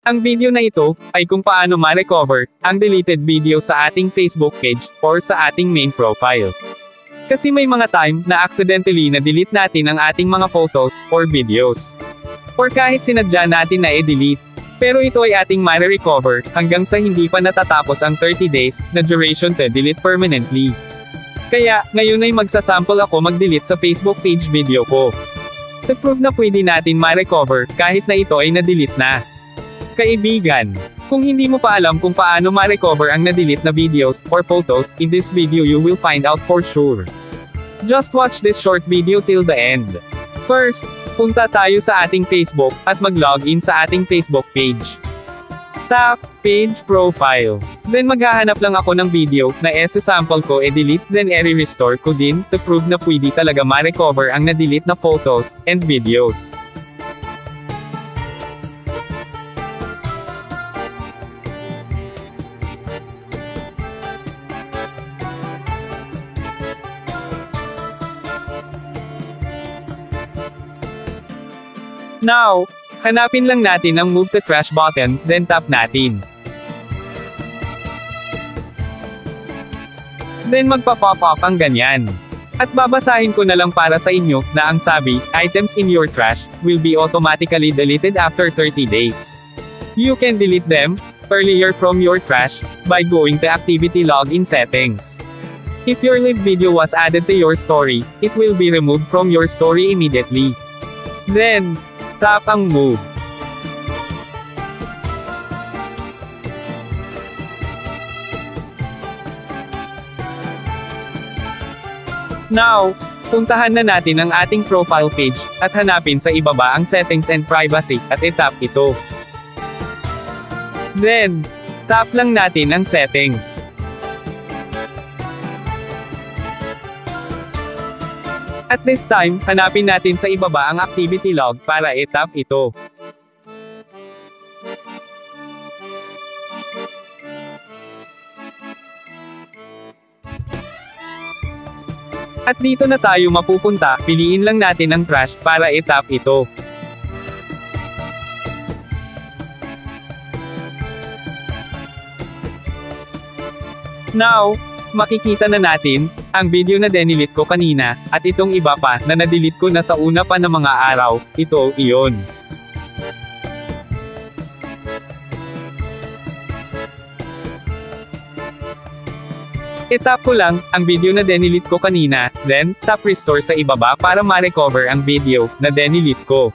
Ang video na ito, ay kung paano ma-recover, ang deleted video sa ating Facebook page, or sa ating main profile. Kasi may mga time, na accidentally na-delete natin ang ating mga photos, or videos. Or kahit sinadya natin na i-delete. Pero ito ay ating ma-recover, hanggang sa hindi pa natatapos ang 30 days, na duration to delete permanently. Kaya, ngayon ay magsasample ako mag-delete sa Facebook page video ko. To prove na pwede natin ma-recover, kahit na ito ay na-delete na. Kaibigan, kung hindi mo pa alam kung paano ma-recover ang na-delete na videos, or photos, in this video you will find out for sure. Just watch this short video till the end. First, punta tayo sa ating Facebook, at mag-login sa ating Facebook page. Tap, Page Profile. Then maghahanap lang ako ng video, na sample ko delete then i-restore ko din, to prove na pwede talaga ma-recover ang na-delete na photos, and videos. Now, hanapin lang natin ang Move to Trash button, then tap natin. Then magpa-pop up ang ganyan. At babasahin ko na lang para sa inyo, na ang sabi, items in your trash, will be automatically deleted after 30 days. You can delete them, earlier from your trash, by going to Activity Login Settings. If your live video was added to your story, it will be removed from your story immediately. Then, tap ang Move. Now, puntahan na natin ang ating profile page, at hanapin sa ibaba ang Settings and Privacy, at i-tap ito. Then, tap lang natin ang Settings. At this time, hanapin natin sa ibaba ang activity log para i-tap ito. At dito na tayo mapupunta, piliin lang natin ang trash para i-tap ito. Now, makikita na natin, ang video na dinilit ko kanina, at itong iba pa, na na-delete ko na sa una pa ng mga araw, iyon. I-tap ko lang, ang video na dinilit ko kanina, then, tap restore sa ibaba para ma-recover ang video, na dinilit ko.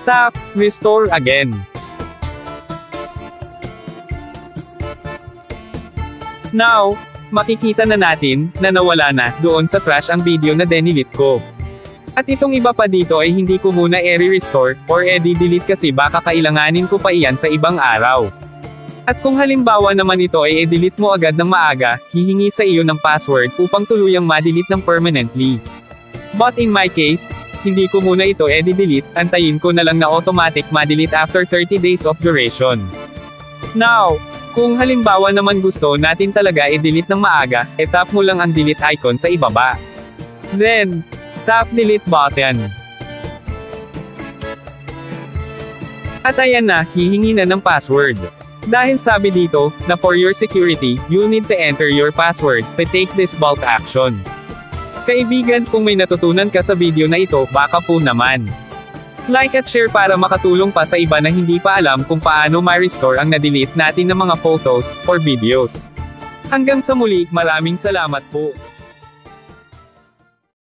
Tap, restore again. Now, makikita na natin, na nawala na, doon sa trash ang video na dinilit ko. At itong iba pa dito ay hindi ko muna i-restore, or i-delete kasi baka kailanganin ko pa iyan sa ibang araw. At kung halimbawa naman ito ay i-delete mo agad ng maaga, hihingi sa iyo ng password upang tuluyang ma-delete ng permanently. But in my case, hindi ko muna ito i-delete, antayin ko na lang na automatic ma-delete after 30 days of duration. Now, kung halimbawa naman gusto natin talaga i-delete ng maaga, tap mo lang ang delete icon sa ibaba. Then, tap delete button. At ayan na, hihingi na ng password. Dahil sabi dito, na for your security, you'll need to enter your password, to take this bulk action. Kaibigan, kung may natutunan ka sa video na ito, baka po naman. Like at share para makatulong pa sa iba na hindi pa alam kung paano ma-restore ang na-delete natin ng mga photos, or videos. Hanggang sa muli, maraming salamat po.